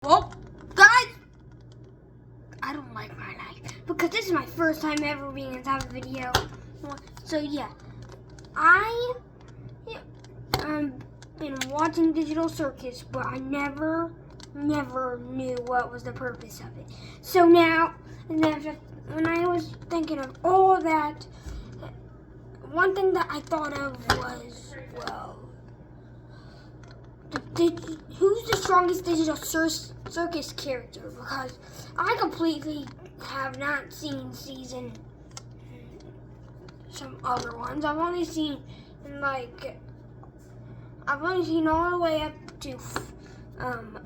Well, guys, I don't like my life because this is my first time ever being inside a video. So yeah, I been watching Digital Circus, but I never knew what was the purpose of it. So now, and then when I was thinking of all that, one thing that I thought of was, well, who's the strongest Digital Circus character? Because I completely have not seen some other ones. I've only seen all the way up to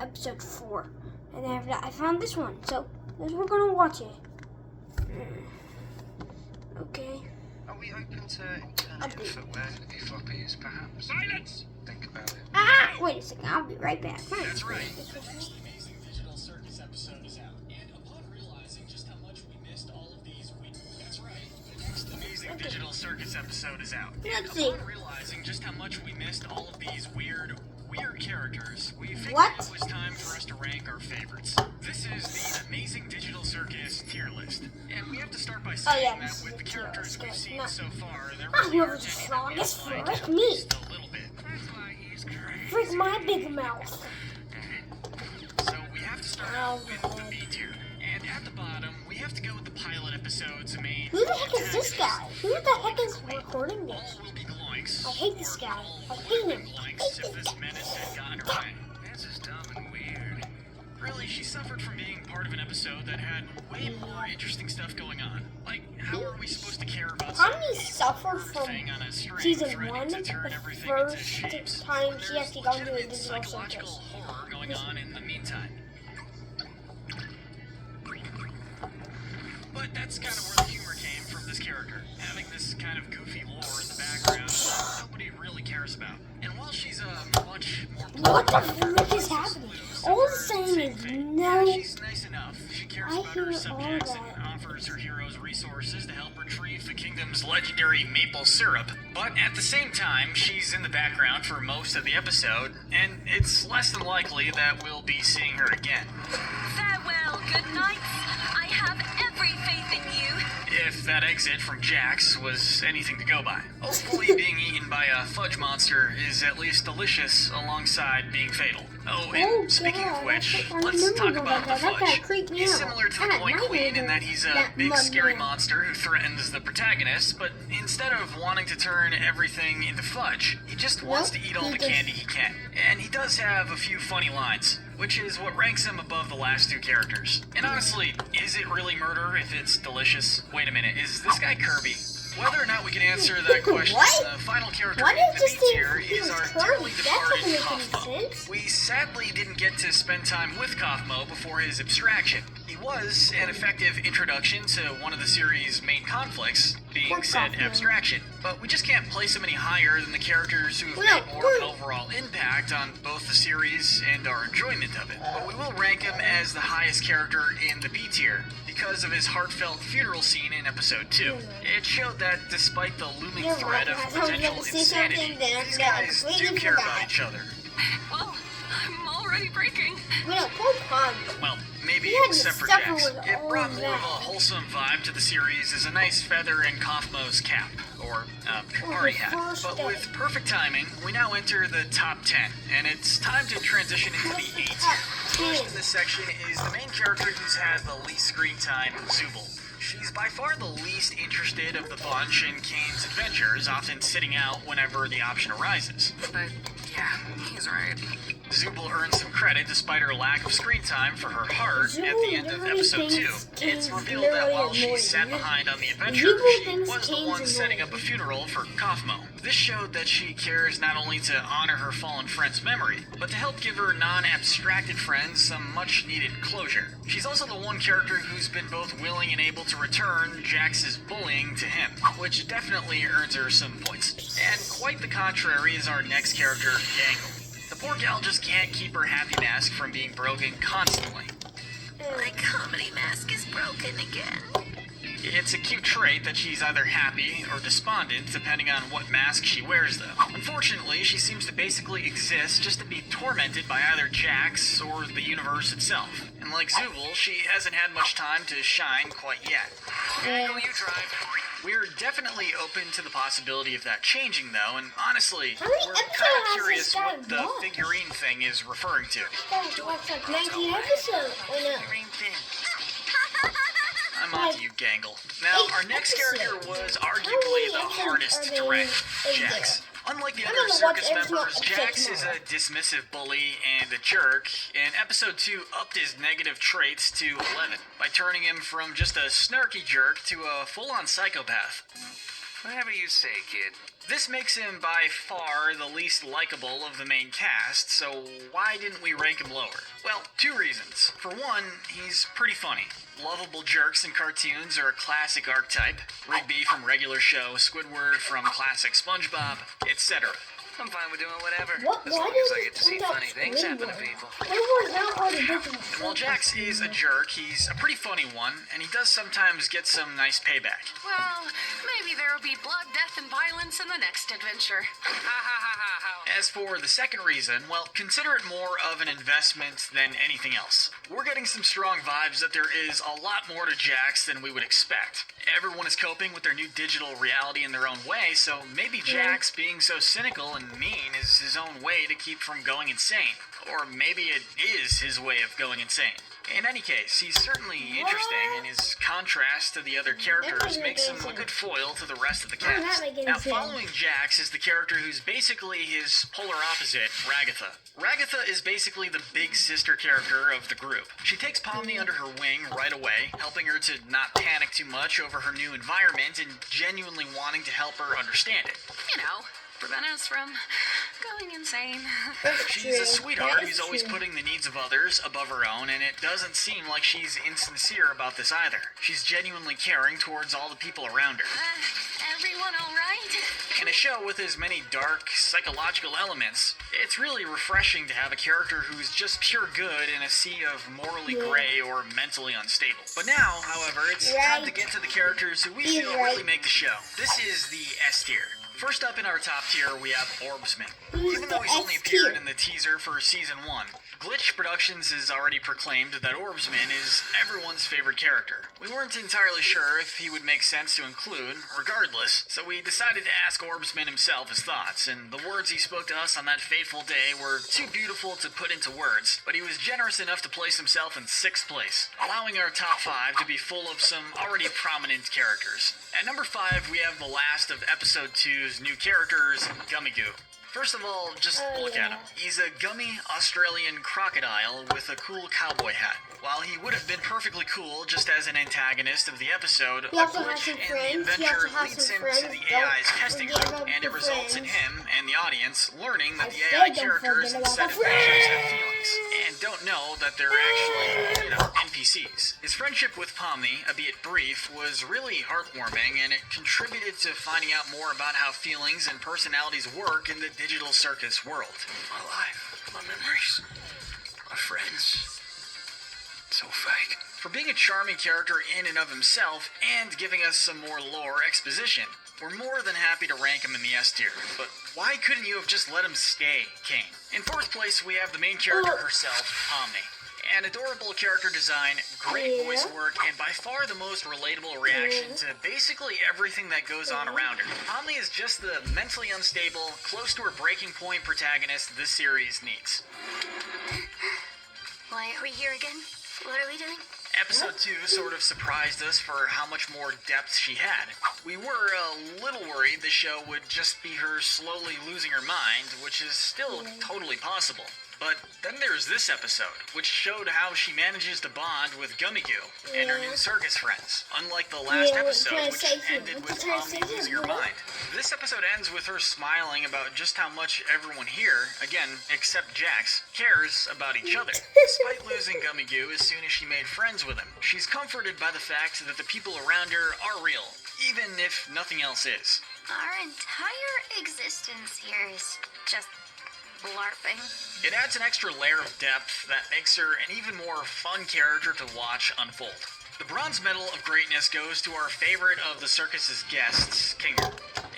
episode 4, and then after that I found this one. So we're gonna watch it. Okay. Are we open to alternative footwear for the floppies, perhaps? Silence! Think about it. Wait a second. I'll be right back. That's right. The next amazing Digital Circus episode is out, and upon realizing just how much we missed all of these That's right. The next amazing Digital Circus episode is out. Let's see. Upon realizing just how much we missed all of these weird characters, we figured What? it was time for us to rank our favorites. This is the Amazing Digital Circus tier list, and we have to start by saying that with the characters we've seen so far, there really whoever's aren't the any strongest that we first, like me. just a little bit. That's why he's crazy. Freak my big mouth. So we have to start with the B tier. And at the bottom, we have to go with the pilot episode's main. Who the heck is this guy? Who the heck is recording All this? will be gloinks. I hate this guy. I hate him. I hate If this this guy. menace had gotten her way. This is dumb and weird. Really, she suffered from being part of an episode that had way more interesting stuff going on. Like, how are we supposed to care about How some many suffered from thing on a string season threatening 1, to turn the everything into first shapes? time she has to go into a Legitimate Digital psychological Circus? horror going on in the meantime. But that's kind of where the humor came from this character. Having this kind of goofy lore in the background that nobody really cares about. And while she's much more... What the frick is happening? All I'm saying is no. She's nice enough. She cares I about her hear all subjects that. and offers her heroes resources to help retrieve the kingdom's legendary maple syrup. But at the same time, she's in the background for most of the episode, and it's less than likely that we'll be seeing her again. Farewell, good knights. I have every faith in you. If that exit from Jax was anything to go by. Hopefully being eaten by a fudge monster is at least delicious alongside being fatal. Oh, and Oh, speaking God, of which, I let's remember talk about the that. That guy fudge. creeped me He's out. similar to the God, Gloin my Queen in neighbor, that he's a that big mud scary man. monster who threatens the protagonist, but instead of wanting to turn everything into fudge, he just wants to eat all the candy he can. And he does have a few funny lines, which is what ranks him above the last two characters. And honestly, is it really murder if it's delicious? Wait a minute, is this guy Kirby? Whether or not we can answer that question, What? the final character Why in did the you B say tier he is was our Kirby? dearly That departed doesn't make any Kaufmo. sense. We sadly didn't get to spend time with Kaufmo before his abstraction. He was an effective introduction to one of the series' main conflicts, being Poor said Kaufmo. abstraction. But we just can't place him any higher than the characters who have Well, made more we're- of an overall impact on both the series and our enjoyment of it. But we will rank him as the highest character in the B tier because of his heartfelt funeral scene in episode 2. It showed that despite the looming You're threat right, of guys. I was potential gonna say insanity, something, then these after that, I guys do completely care forgot. about each other. Well, I'm already breaking. Well, poor Pond. Well, maybe He had to except for suffer Jax. with It all brought of more of a that. wholesome vibe to the series as a nice feather in Kaufmo's cap, or party hat. first But day. with perfect timing, we now enter the top 10, and it's time to transition into the A tier. First in this section is the main character who's had the least screen time, Zubul. She's by far the least interested of the bunch in Kane's adventures, often sitting out whenever the option arises. But yeah, he's right. Zubul earns some credit despite her lack of screen time for her heart at the end of Zubul episode 2. thinks It's Kane's revealed that literally while she annoying. sat behind on the adventure, Zubul she thinks was the Kane's one setting annoying. up a funeral for Kaufmo. This showed that she cares not only to honor her fallen friend's memory, but to help give her non-abstracted friends some much-needed closure. She's also the one character who's been both willing and able to return Jax's bullying to him, which definitely earns her some points. And quite the contrary is our next character, Gangle. The poor gal just can't keep her happy mask from being broken constantly. My comedy mask is broken again. It's a cute trait that she's either happy or despondent, depending on what mask she wears, though. Unfortunately, she seems to basically exist just to be tormented by either Jax or the universe itself. And like Zooble, she hasn't had much time to shine quite yet. Go you drive. We're definitely open to the possibility of that changing, though, and honestly, How many we're episodes kind of has curious this guy what the watched? figurine thing is referring to. That watched like 19 episodes. I know. Green thing. I'm on to you, Gangle. Now, our next character was arguably the hardest to rank, Jax. Unlike the other gonna watch circus every single members, episode Jax is tomorrow. a dismissive bully and a jerk, and episode 2 upped his negative traits to 11 by turning him from just a snarky jerk to a full-on psychopath. Whatever you say, kid. This makes him by far the least likable of the main cast, so why didn't we rank him lower? Well, 2 reasons. For one, he's pretty funny. Lovable jerks in cartoons are a classic archetype. Rigby from regular show, Squidward from classic SpongeBob, etc. I'm fine with doing whatever. What? As Why long as I did get to see it funny things happen to Squidward? people. Squidward's not hard to do. And while Jax is a jerk, he's a pretty funny one, and he does sometimes get some nice payback. Well, maybe there'll be blood, death, and violence in the next adventure. Ha ha ha ha ha. As for the second reason, well, consider it more of an investment than anything else. We're getting some strong vibes that there is a lot more to Jax than we would expect. Everyone is coping with their new digital reality in their own way, so maybe Jax being so cynical and mean is his own way to keep from going insane. Or maybe it is his way of going insane. In any case, he's certainly interesting, and his contrast to the other characters makes him a good foil to the rest of the cast. Now, following Jax is the character who's basically his polar opposite, Ragatha. Ragatha is basically the big sister character of the group. She takes Pomni under her wing right away, helping her to not panic too much over her new environment and genuinely wanting to help her understand it. You know, prevent us from going insane. She's a sweetheart who's always putting the needs of others above her own, and it doesn't seem like she's insincere about this either. She's genuinely caring towards all the people around her. Everyone all right? In a show with as many dark, psychological elements, it's really refreshing to have a character who's just pure good in a sea of morally gray or mentally unstable. But now, however, it's time to get to the characters who we feel really make the show. This is the S tier. First up in our top tier, we have Orbsman. Even though he's only appeared in the teaser for Season 1, Glitch Productions has already proclaimed that Orbsman is everyone's favorite character. We weren't entirely sure if he would make sense to include, regardless, so we decided to ask Orbsman himself his thoughts, and the words he spoke to us on that fateful day were too beautiful to put into words, but he was generous enough to place himself in 6th place, allowing our top 5 to be full of some already prominent characters. At number 5, we have the last of Episode 2's new characters, Gummy Goo. First of all, just look at him. He's a gummy Australian crocodile with a cool cowboy hat. While he would have been perfectly cool just as an antagonist of the episode, a glitch in the adventure leads him to the AI's testing room, and it results in him and the audience learning that the AI characters instead of creatures have feelings, and don't know that they're actually, NPCs. His friendship with Pomni, albeit brief, was really heartwarming, and it contributed to finding out more about how feelings and personalities work in the digital circus world. My life, my memories, my friends. So fake. For being a charming character in and of himself, and giving us some more lore exposition, we're more than happy to rank him in the S tier. But why couldn't you have just let him stay, Kane? In 4th place, we have the main character herself, Pomni. An adorable character design, great voice work, and by far the most relatable reaction to basically everything that goes on around her. Pomni is just the mentally unstable, close to her breaking point protagonist this series needs. Why are we here again? What are we doing? Episode 2 sort of surprised us for how much more depth she had. We were a little worried the show would just be her slowly losing her mind, which is still totally possible. But then there's this episode, which showed how she manages to bond with Gummy Goo and her new circus friends, unlike the last episode, which ended with Pomni losing her mind. This episode ends with her smiling about just how much everyone here, again, except Jax, cares about each other. Despite losing Gummy Goo as soon as she made friends with him, she's comforted by the fact that the people around her are real, even if nothing else is. Our entire existence here is just LARPing. It adds an extra layer of depth that makes her an even more fun character to watch unfold. The bronze medal of greatness goes to our favorite of the circus's guests, Kinger.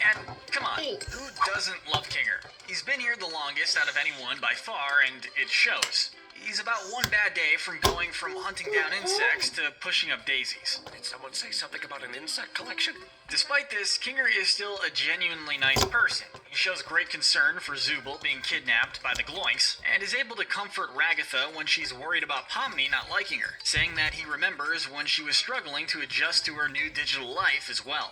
And come on, who doesn't love Kinger? He's been here the longest out of anyone by far, and it shows. He's about one bad day from going from hunting down insects to pushing up daisies. Did someone say something about an insect collection? Despite this, Kinger is still a genuinely nice person. He shows great concern for Zubul being kidnapped by the Gloinks, and is able to comfort Ragatha when she's worried about Pomni not liking her, saying that he remembers when she was struggling to adjust to her new digital life as well.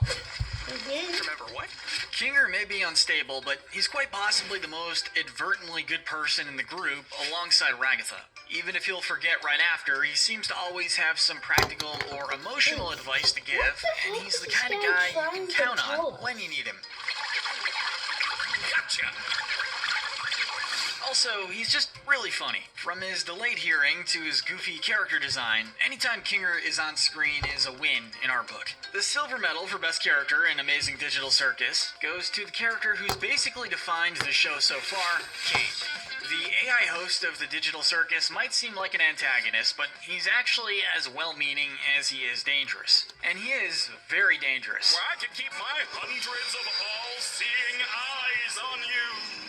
Remember what? Kinger may be unstable, but he's quite possibly the most advertently good person in the group alongside Ragatha. Even if he'll forget right after, he seems to always have some practical or emotional advice to give, and he's the kind of guy you can count on when you need him. Gotcha! Also, he's just really funny. From his delayed hearing to his goofy character design, anytime Kinger is on screen is a win in our book. The silver medal for best character in Amazing Digital Circus goes to the character who's basically defined the show so far, Kane. The AI host of the Digital Circus might seem like an antagonist, but he's actually as well-meaning as he is dangerous. And he is very dangerous. Where I can keep my hundreds of all-seeing eyes on you.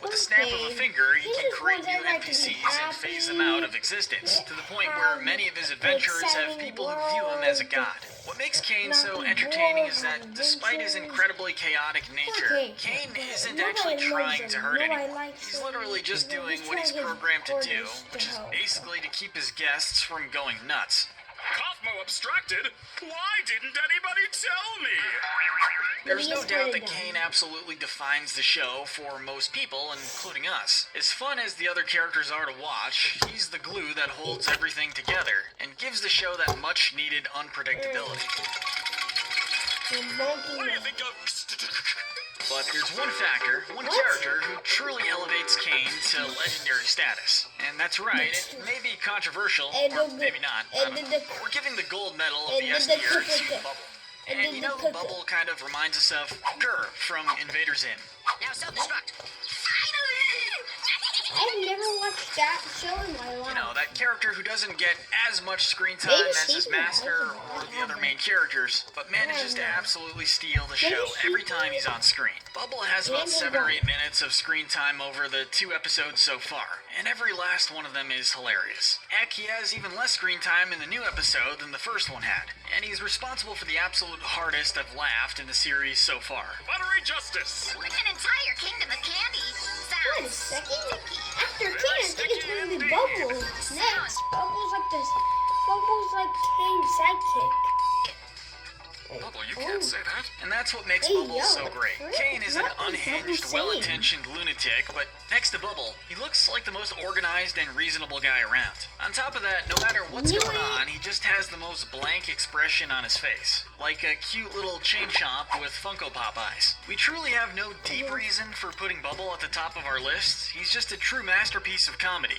With a snap of a finger, he can create new NPCs and phase them out of existence, to the point where many of his adventures have people who view him as a god. What makes Kane so entertaining is that, despite his incredibly chaotic nature, Kane isn't actually trying to hurt anyone. He's literally just doing what he's programmed to do, which is basically to keep his guests from going nuts. Kaufmo abstracted? Why didn't anybody tell me? There's no doubt that Kane absolutely defines the show for most people, including us. As fun as the other characters are to watch, he's the glue that holds everything together, and gives the show that much-needed unpredictability. What do you think of... But there's one factor, one character who truly elevates Kane to legendary status. And that's right, it may be controversial, or maybe not, I don't know. But we're giving the gold medal of the S tier to Bubble. And you know who Bubble kind of reminds us of? Gurr from Invader Zim. Now self-destruct. I've never watched that show in my life. You know, that character who doesn't get as much screen time as his master or the other main characters, but manages to absolutely steal the show every time he's on screen. Bubble has about 7 or 8 minutes of screen time over the 2 episodes so far, and every last one of them is hilarious. Heck, he has even less screen time in the new episode than the first one had, and he's responsible for the absolute hardest I've laughed in the series so far. Buttery justice! An entire kingdom of candy. Wait a Sounds second. After Kane, I think it's gonna be Bubbles next. Bubbles like this. Bubbles like Kane's sidekick. Bubble, you can't say that. And that's what makes Hey, Bubble yo, so great. Chris, Kane is an what is Bubble unhinged, saying? well-intentioned lunatic, but next to Bubble, he looks like the most organized and reasonable guy around. On top of that, no matter what's going on, he just has the most blank expression on his face. Like a cute little chain chomp with Funko Pop eyes. We truly have no deep reason for putting Bubble at the top of our list. He's just a true masterpiece of comedy.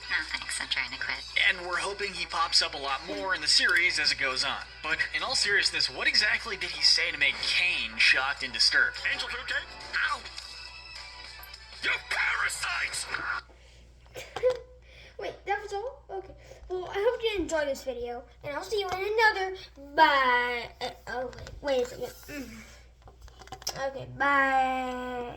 no thanks, I'm trying to quit. And we're hoping he pops up a lot more in the series as it goes on. But in all seriousness, what exactly did he say to make Kane shocked and disturbed? Angel food cake? Ow! You parasites! Wait, that was all? Okay. Well, I hope you enjoyed this video, and I'll see you in another. Bye. Oh, wait a second. Okay, bye.